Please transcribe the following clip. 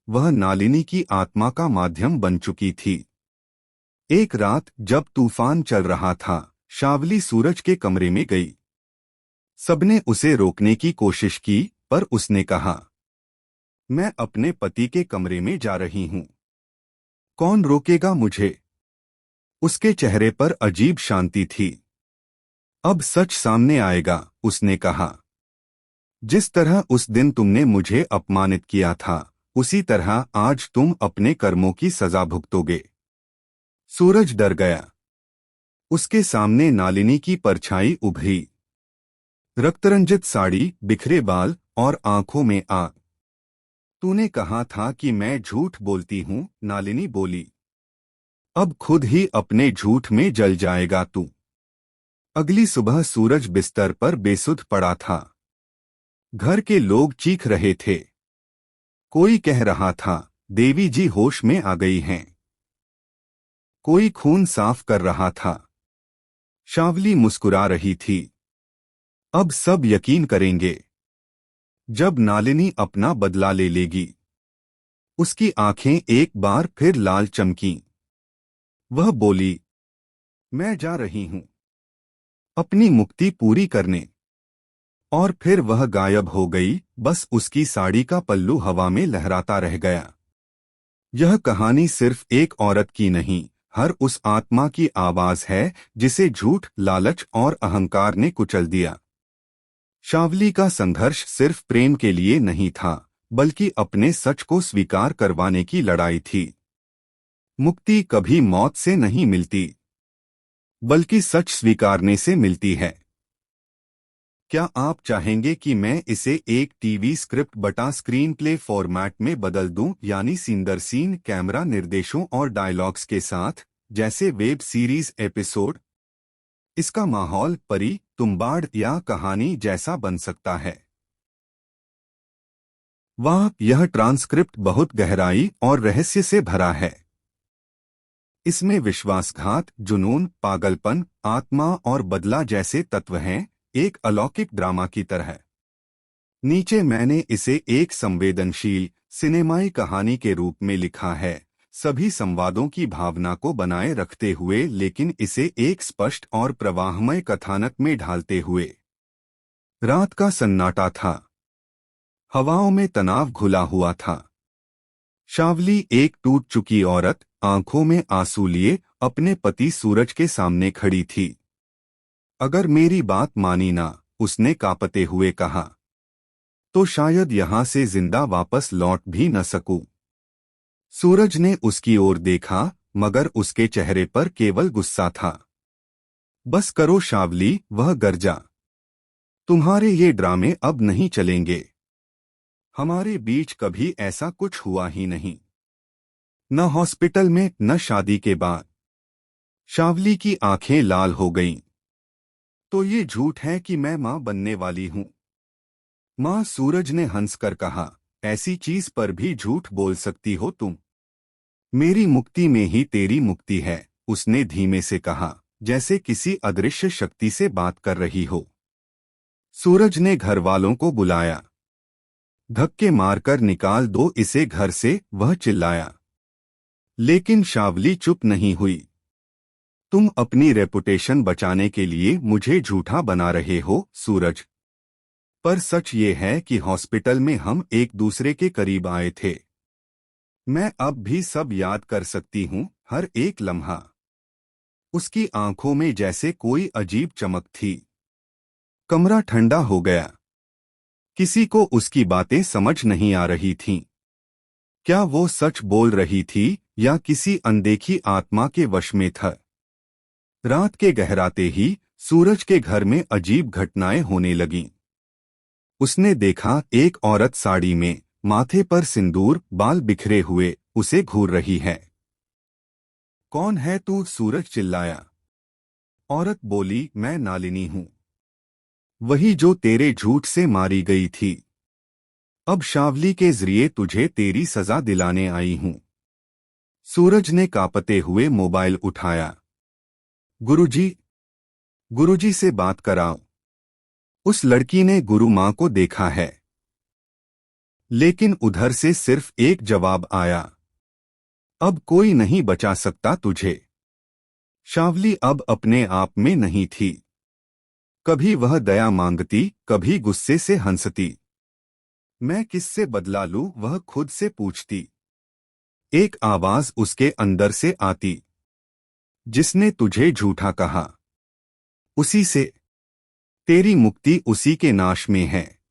वह नालिनी की आत्मा का माध्यम बन चुकी थी। एक रात जब तूफान चल रहा था, शावली सूरज के कमरे में गई। सबने उसे रोकने की कोशिश की, पर उसने कहा, मैं अपने पति के कमरे में जा रही हूं। कौन रोकेगा मुझे? उसके चेहरे पर अजीब शांति थी। अब सच सामने आएगा, उसने कहा। जिस तरह उस दिन तुमने मुझे अपमानित किया था, उसी तरह आज तुम अपने कर्मों की सजा भुगतोगे। सूरज डर गया। उसके सामने नालिनी की परछाई उभरी। रक्तरंजित साड़ी, बिखरे बाल और आंखों में आग। तूने कहा था कि मैं झूठ बोलती हूं, नालिनी बोली। अब खुद ही अपने झूठ में जल जाएगा तू। अगली सुबह सूरज बिस्तर पर बेसुध पड़ा था। घर के लोग चीख रहे थे। कोई कह रहा था, देवी जी होश में आ गई हैं। कोई खून साफ कर रहा था। शावली मुस्कुरा रही थी। अब सब यकीन करेंगे जब नालिनी अपना बदला ले लेगी। उसकी आंखें एक बार फिर लाल चमकीं। वह बोली, मैं जा रही हूं अपनी मुक्ति पूरी करने। और फिर वह गायब हो गई, बस उसकी साड़ी का पल्लू हवा में लहराता रह गया। यह कहानी सिर्फ एक औरत की नहीं, हर उस आत्मा की आवाज है जिसे झूठ, लालच और अहंकार ने कुचल दिया। शावली का संघर्ष सिर्फ प्रेम के लिए नहीं था, बल्कि अपने सच को स्वीकार करवाने की लड़ाई थी। मुक्ति कभी मौत से नहीं मिलती, बल्कि सच स्वीकारने से मिलती है। क्या आप चाहेंगे कि मैं इसे एक टीवी स्क्रिप्ट बटा स्क्रीन प्ले फॉर्मेट में बदल दूं, यानी सीन सीन कैमरा निर्देशों और डायलॉग्स के साथ, जैसे वेब सीरीज एपिसोड? इसका माहौल परी, तुम्बाड़ या कहानी जैसा बन सकता है। वाह, यह ट्रांसक्रिप्ट बहुत गहराई और रहस्य से भरा है। इसमें विश्वासघात, जुनून, पागलपन, आत्मा और बदला जैसे तत्व हैं, एक अलौकिक ड्रामा की तरह। नीचे मैंने इसे एक संवेदनशील सिनेमाई कहानी के रूप में लिखा है, सभी संवादों की भावना को बनाए रखते हुए, लेकिन इसे एक स्पष्ट और प्रवाहमय कथानक में ढालते हुए। रात का सन्नाटा था। हवाओं में तनाव घुला हुआ था। शावली, एक टूट चुकी औरत, आंखों में आंसू लिए अपने पति सूरज के सामने खड़ी थी। अगर मेरी बात मानी ना, उसने कांपते हुए कहा, तो शायद यहां से जिंदा वापस लौट भी न सकूं। सूरज ने उसकी ओर देखा, मगर उसके चेहरे पर केवल गुस्सा था। बस करो शावली, वह गरजा। तुम्हारे ये ड्रामे अब नहीं चलेंगे। हमारे बीच कभी ऐसा कुछ हुआ ही नहीं। न हॉस्पिटल में, न शादी के बाद। शावली की आंखें लाल हो गईं। तो ये झूठ है कि मैं मां बनने वाली हूं? मां, सूरज ने हंसकर कहा, ऐसी चीज पर भी झूठ बोल सकती हो तुम? मेरी मुक्ति में ही तेरी मुक्ति है, उसने धीमे से कहा, जैसे किसी अदृश्य शक्ति से बात कर रही हो। सूरज ने घर वालों को बुलाया। धक्के मारकर निकाल दो इसे घर से, वह चिल्लाया। लेकिन शावली चुप नहीं हुई। तुम अपनी रेपुटेशन बचाने के लिए मुझे झूठा बना रहे हो, सूरज। पर सच ये है कि हॉस्पिटल में हम एक दूसरे के करीब आए थे। मैं अब भी सब याद कर सकती हूँ, हर एक लम्हा। उसकी आंखों में जैसे कोई अजीब चमक थी। कमरा ठंडा हो गया। किसी को उसकी बातें समझ नहीं आ रही थीं। क्या वो सच बोल रही थी या किसी अनदेखी आत्मा के वश में था? रात के गहराते ही सूरज के घर में अजीब घटनाएं होने लगीं। उसने देखा, एक औरत साड़ी में, माथे पर सिंदूर, बाल बिखरे हुए, उसे घूर रही है। कौन है तू? सूरज चिल्लाया। औरत बोली, मैं नालिनी हूं, वही जो तेरे झूठ से मारी गई थी। अब शावली के जरिए तुझे तेरी सजा दिलाने आई हूं। सूरज ने कांपते हुए मोबाइल उठाया। गुरुजी, गुरुजी से बात कराओ। उस लड़की ने गुरु मां को देखा है। लेकिन उधर से सिर्फ एक जवाब आया, अब कोई नहीं बचा सकता तुझे। शावली अब अपने आप में नहीं थी। कभी वह दया मांगती, कभी गुस्से से हंसती। मैं किससे बदला लूं, वह खुद से पूछती। एक आवाज उसके अंदर से आती, जिसने तुझे झूठा कहा, उसी से। तेरी मुक्ति उसी के नाश में है।